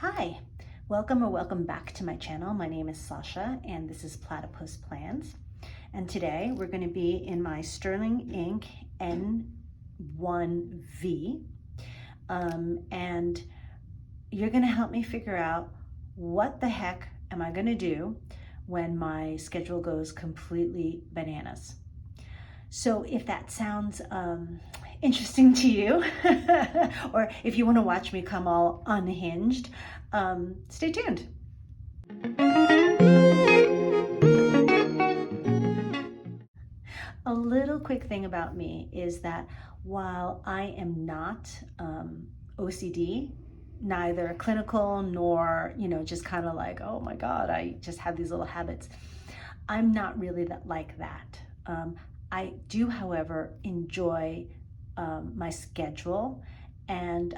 Hi, welcome back to my channel. My name is Sasha and this is Platypus Plans. And today we're going to be in my Sterling Ink N1V. And you're going to help me figure out what the heck am I going to do when my schedule goes completely bananas. So if that sounds interesting to you, or if you want to watch me come all unhinged, stay tuned. A little quick thing about me is that while I am not OCD, neither clinical nor, just kind of like, oh my God, I just have these little habits. I'm not really like that. I do, however, enjoy my schedule and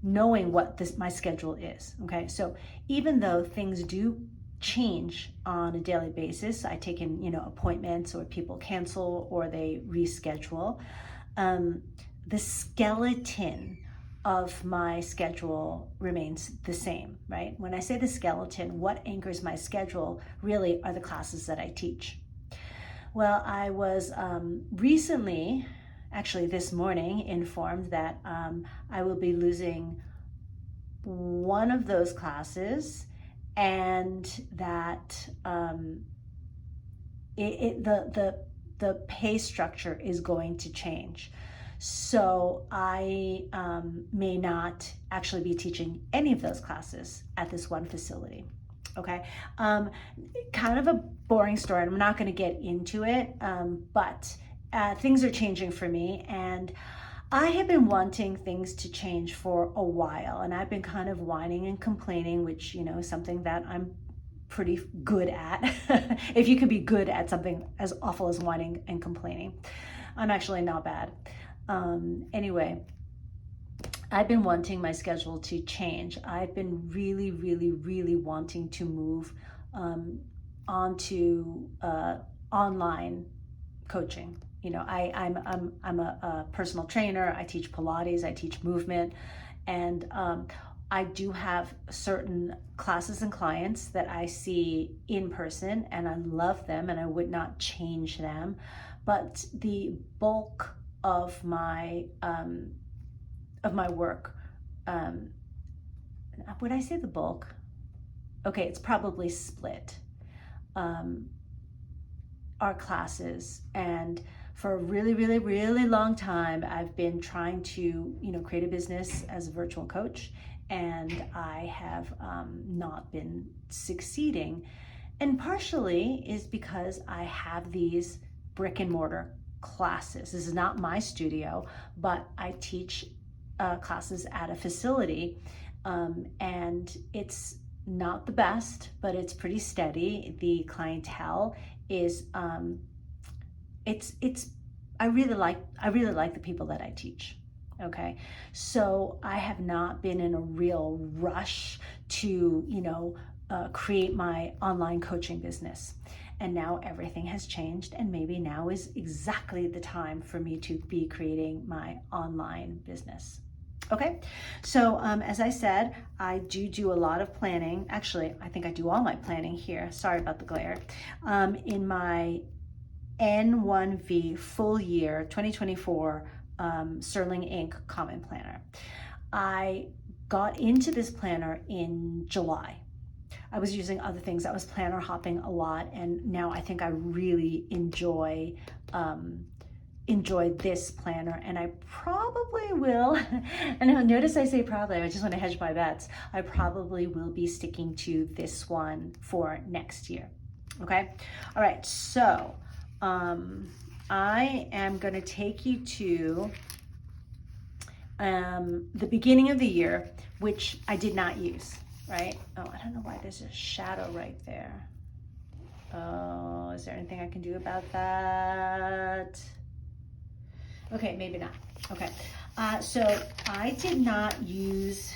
knowing what my schedule is. Okay, so even though things do change on a daily basis, I take in appointments, or people cancel or they reschedule, the skeleton of my schedule remains the same, right? When I say the skeleton, what anchors my schedule really are the classes that I teach. Well, I was recently, actually this morning, informed that I will be losing one of those classes, and that the pay structure is going to change. So I may not actually be teaching any of those classes at this one facility. Okay, kind of a boring story, and I'm not going to get into it, but things are changing for me, and I have been wanting things to change for a while, and I've been kind of whining and complaining, which is something that I'm pretty good at. If you could be good at something as awful as whining and complaining, I'm actually not bad. Anyway, I've been wanting my schedule to change. I've been really wanting to move onto online coaching. I'm a personal trainer. I teach Pilates, I teach movement, and I do have certain classes and clients that I see in person, and I love them, and I would not change them. But the bulk of my work, would I say the bulk? Okay, it's probably split. Our classes, and for a really long time I've been trying to create a business as a virtual coach, and I have not been succeeding, and partially is because I have these brick and mortar classes. This is not my studio, but I teach classes at a facility, and it's not the best, but it's pretty steady. The clientele is I really like the people that I teach. Okay, so I have not been in a real rush to create my online coaching business, and now everything has changed, and maybe now is exactly the time for me to be creating my online business. Okay, so as I said, I do a lot of planning. Actually, I think I do all my planning here. Sorry about the glare. In my N1V full year 2024 Sterling Ink Common Planner. I got into this planner in July. I was using other things. I was planner hopping a lot, and now I think I really enjoy this planner, and I probably will, and notice I say probably, I just want to hedge my bets, I probably will be sticking to this one for next year. Okay, all right, so I am going to take you to the beginning of the year, which I did not use, right? Oh, I don't know why there's a shadow right there. Oh, is there anything I can do about that? Okay, maybe not. Okay, so I did not use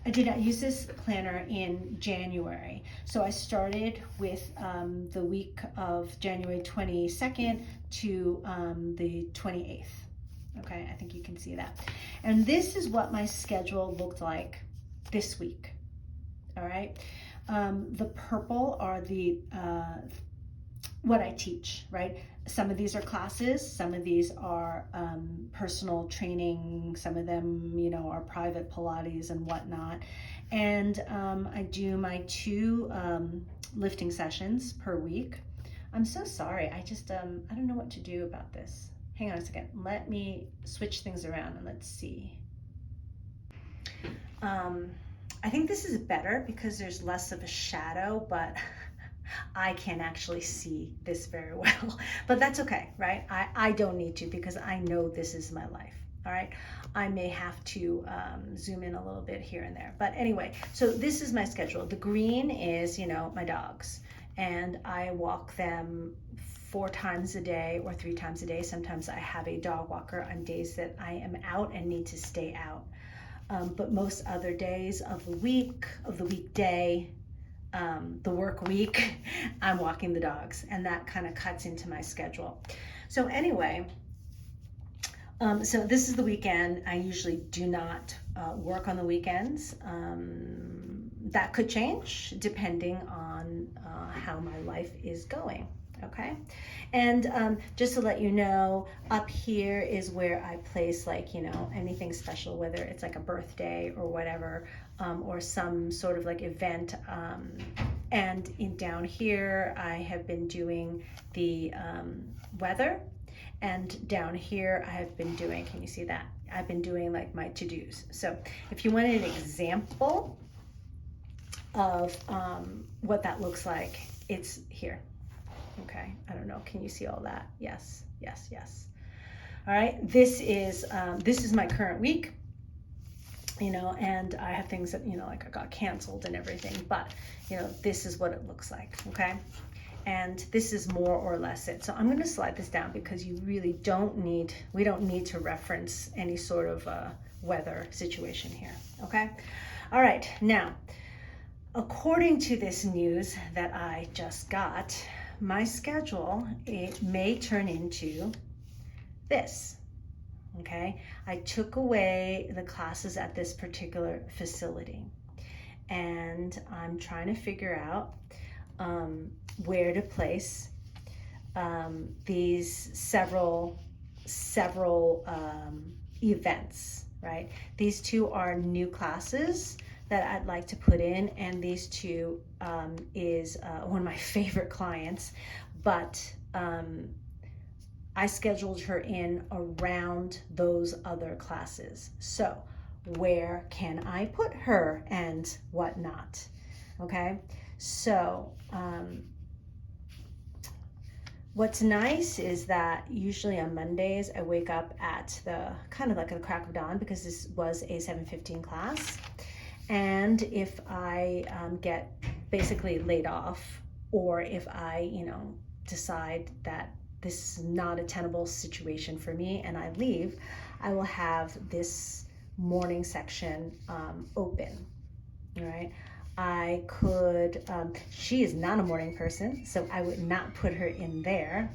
this planner in January. So I started with the week of January 22nd to the 28th. Okay, I think you can see that. And this is what my schedule looked like this week. All right. The purple are the what I teach, right? Some of these are classes, some of these are personal training, some of them, you know, are private Pilates and whatnot. And I do my 2 lifting sessions per week. I'm so sorry, I just, I don't know what to do about this. Hang on a second, let me switch things around and let's see. I think this is better because there's less of a shadow, but I can't actually see this very well, but that's okay, right? I don't need to because I know this is my life, all right? I may have to zoom in a little bit here and there, but anyway, so this is my schedule. The green is, you know, my dogs, and I walk them 4 times a day or 3 times a day. Sometimes I have a dog walker on days that I am out and need to stay out. But most other days of the week, of the weekday, the work week, I'm walking the dogs, and that kind of cuts into my schedule. So anyway, so this is the weekend. I usually do not work on the weekends. That could change depending on how my life is going. Okay, and just to let you know, up here is where I place, like, you know, anything special, whether it's like a birthday or whatever, or some sort of like event. And down here, I have been doing the weather, and down here I have been doing, can you see that? I've been doing like my to-dos. So if you want an example of what that looks like, it's here. Okay, I don't know, can you see all that? Yes, yes, yes. All right, this is my current week, you know, and I have things that, you know, like I got canceled and everything, but, you know, this is what it looks like, okay? And this is more or less it. So I'm gonna slide this down because you really we don't need to reference any sort of weather situation here, okay? All right, now, according to this news that I just got, my schedule, it may turn into this, okay? I took away the classes at this particular facility, and I'm trying to figure out where to place these several events, right? These 2 are new classes that I'd like to put in, and these 2 is one of my favorite clients, but I scheduled her in around those other classes. So where can I put her and whatnot? Okay, so what's nice is that usually on Mondays I wake up at the kind of like the crack of dawn, because this was a 7:15 class. And if I get basically laid off, or if I, you know, decide that this is not a tenable situation for me and I leave, I will have this morning section open, all right? I could, she is not a morning person, so I would not put her in there.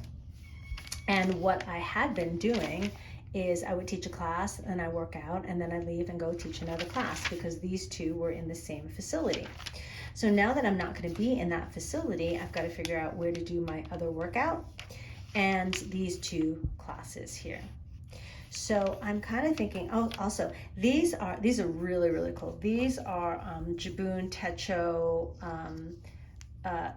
And what I had been doing is I would teach a class and I work out, and then I leave and go teach another class, because these 2 were in the same facility. So now that I'm not going to be in that facility, I've got to figure out where to do my other workout and these 2 classes here. So I'm kind of thinking, oh, also, these are really, really cool. These are Jabun Techo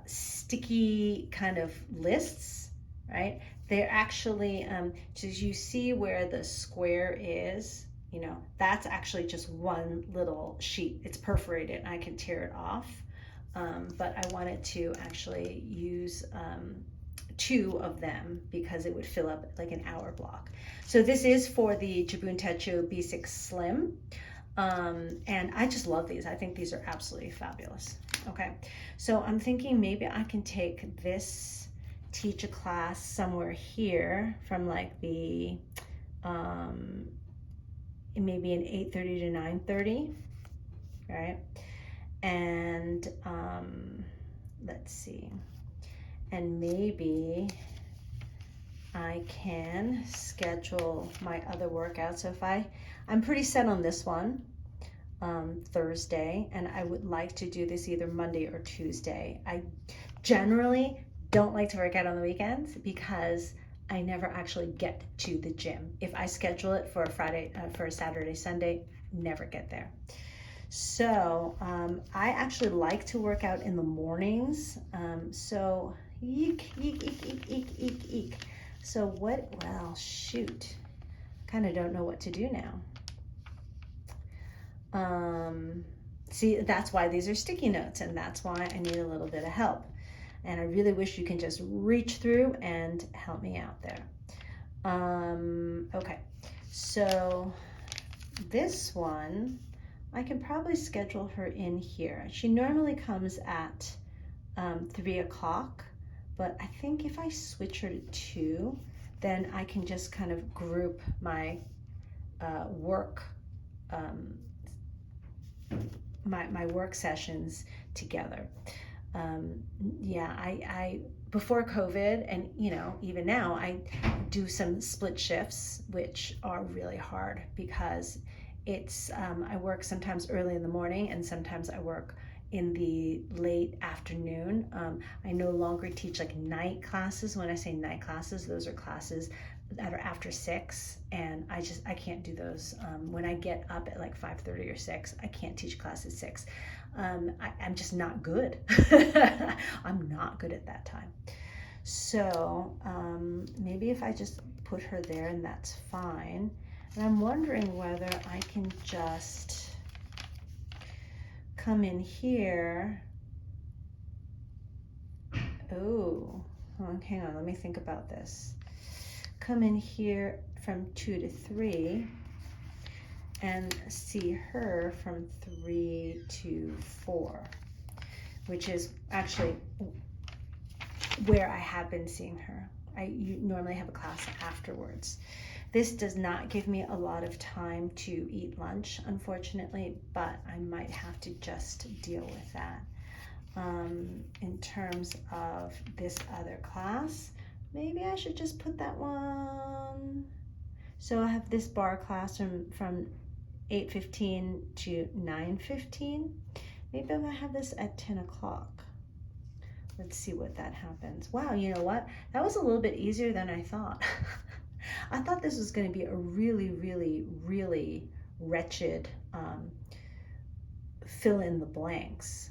sticky kind of lists, right? They're actually, as you see where the square is, you know, that's actually just one little sheet. It's perforated and I can tear it off. But I wanted to actually use 2 of them because it would fill up like an hour block. So this is for the Jabun Techo B6 Slim. And I just love these. I think these are absolutely fabulous. Okay, so I'm thinking maybe I can take this, teach a class somewhere here from like the maybe an 8:30 to 9:30, right? And let's see, and maybe I can schedule my other workout. So if I'm pretty set on this one, Thursday, and I would like to do this either Monday or Tuesday. I generally don't like to work out on the weekends because I never actually get to the gym. If I schedule it for a for a Saturday, Sunday, never get there. So I actually like to work out in the mornings. So eek, eek, eek, eek, eek, eek, eek. So well, shoot. Kind of don't know what to do now. See, that's why these are sticky notes, and that's why I need a little bit of help. And I really wish you can just reach through and help me out there. Okay, so this one, I can probably schedule her in here. She normally comes at 3 o'clock, but I think if I switch her to 2, then I can just kind of group my work my work sessions together. Yeah, I before COVID, and even now, I do some split shifts, which are really hard because it's I work sometimes early in the morning and sometimes I work in the late afternoon. I no longer teach like night classes. When I say night classes, those are classes that are after 6, and I can't do those. When I get up at like 5:30 or 6, I can't teach class at 6. I'm just not good. I'm not good at that time. So maybe if I just put her there, and that's fine. And I'm wondering whether I can just come in here. Oh, hang on, let me think about this. Come in here from 2 to 3 and see her from 3 to 4, which is actually where I have been seeing her. You normally have a class afterwards. This does not give me a lot of time to eat lunch, unfortunately, but I might have to just deal with that. In terms of this other class, maybe I should just put that one. So I have this bar class from 8:15 to 9:15. Maybe I'm gonna have this at 10 o'clock. Let's see what that happens. Wow, you know what? That was a little bit easier than I thought. I thought this was going to be a really, really, really wretched fill in the blanks.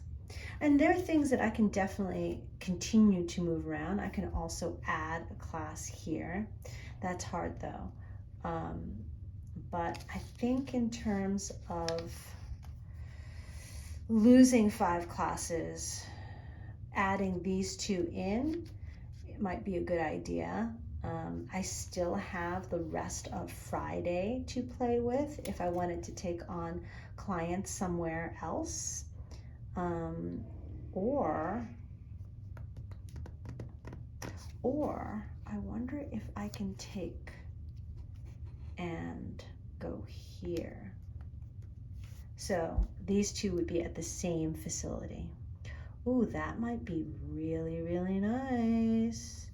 And there are things that I can definitely continue to move around. I can also add a class here. That's hard though. But I think in terms of losing 5 classes, adding these 2 in, it might be a good idea. I still have the rest of Friday to play with if I wanted to take on clients somewhere else. Or I wonder if I can take and go here. So these 2 would be at the same facility. Ooh, that might be really, really nice.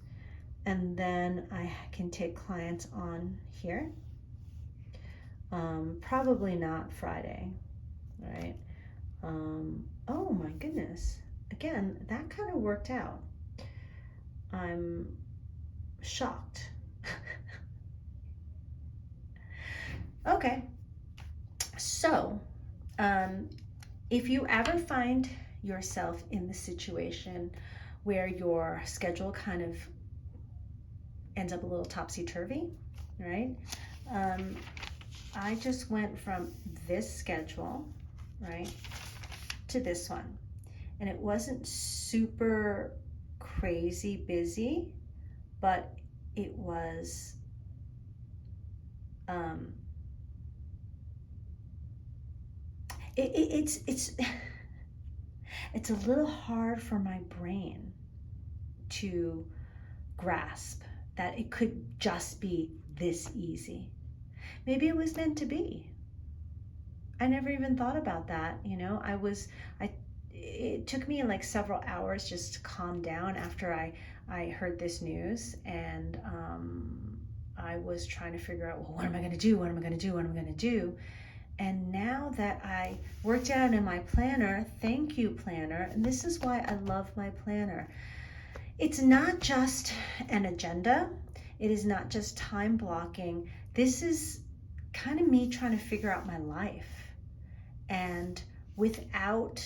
And then I can take clients on here. Probably not Friday, right? Oh my goodness. Again, that kind of worked out. I'm shocked. Okay, so if you ever find yourself in the situation where your schedule kind of ends up a little topsy-turvy, right? I just went from this schedule, right, to this one. And it wasn't super crazy busy, but it was it's a little hard for my brain to grasp that it could just be this easy. Maybe it was meant to be. I never even thought about that, it took me like several hours just to calm down after I I heard this news, and I was trying to figure out, well, what am I going to do? What am I going to do? What am I going to do? And now that I worked out in my planner, thank you, planner. And this is why I love my planner. It's not just an agenda. It is not just time blocking. This is kind of me trying to figure out my life. And without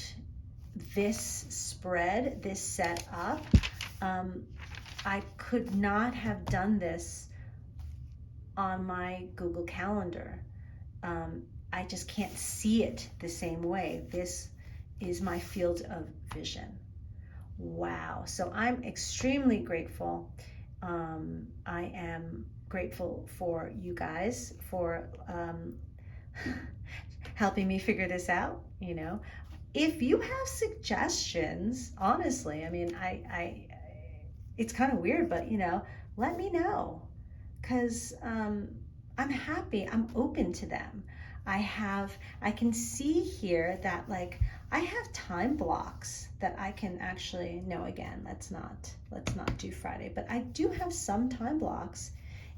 this spread, this setup, I could not have done this on my Google Calendar. I just can't see it the same way. This is my field of vision. Wow. So I'm extremely grateful. I am grateful for you guys for helping me figure this out. You know, if you have suggestions, honestly, I mean, it's kind of weird, but you know, let me know, because I'm happy. I'm open to them. I can see here that like I have time blocks that I can actually, no, again, let's not do Friday, but I do have some time blocks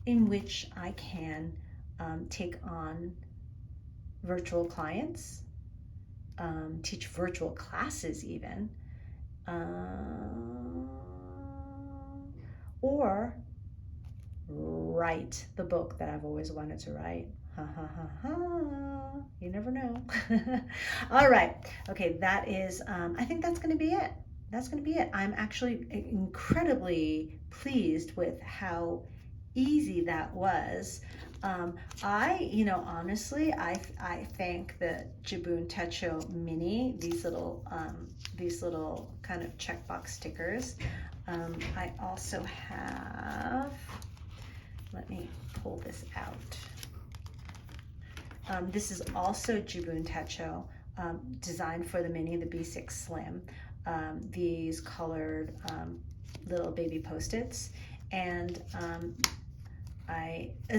in which I can take on virtual clients, teach virtual classes even, or write the book that I've always wanted to write. Ha ha ha ha. You never know. All right. Okay, that is, I think that's going to be it. That's going to be it. I'm actually incredibly pleased with how easy that was. Honestly, I thank the Jibun Techo Mini, these little kind of checkbox stickers. I also have, let me pull this out. This is also Jibun Techo, designed for the Mini, the B6 Slim. These colored little baby Post-its, and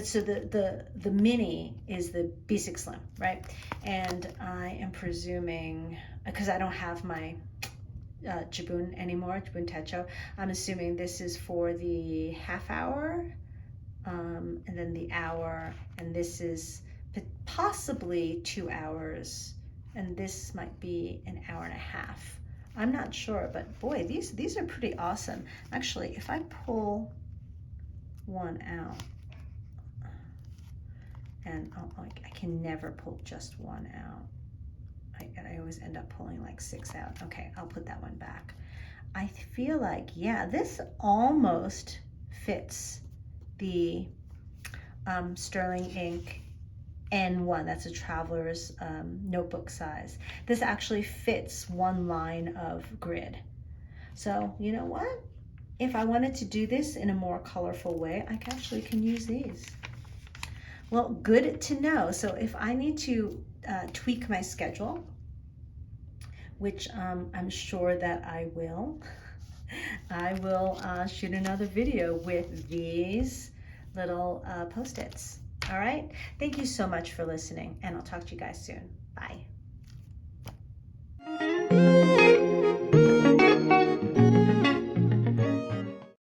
so the Mini is the B6 Slim, right? And I am presuming, because I don't have my Jibun anymore, Jibun Techo, I'm assuming this is for the half hour, and then the hour, and this is possibly 2 hours, and this might be an hour and a half. I'm not sure, but boy, these are pretty awesome. Actually, if I pull one out, and I can never pull just one out. I always end up pulling like 6 out. Okay, I'll put that one back. I feel like, yeah, this almost fits the Sterling Ink N1, that's a traveler's notebook size. This actually fits one line of grid. So you know what? If I wanted to do this in a more colorful way, I actually can use these. Well, good to know. So if I need to tweak my schedule, which I'm sure that I will, I will shoot another video with these little Post-its. All right. Thank you so much for listening, and I'll talk to you guys soon. Bye.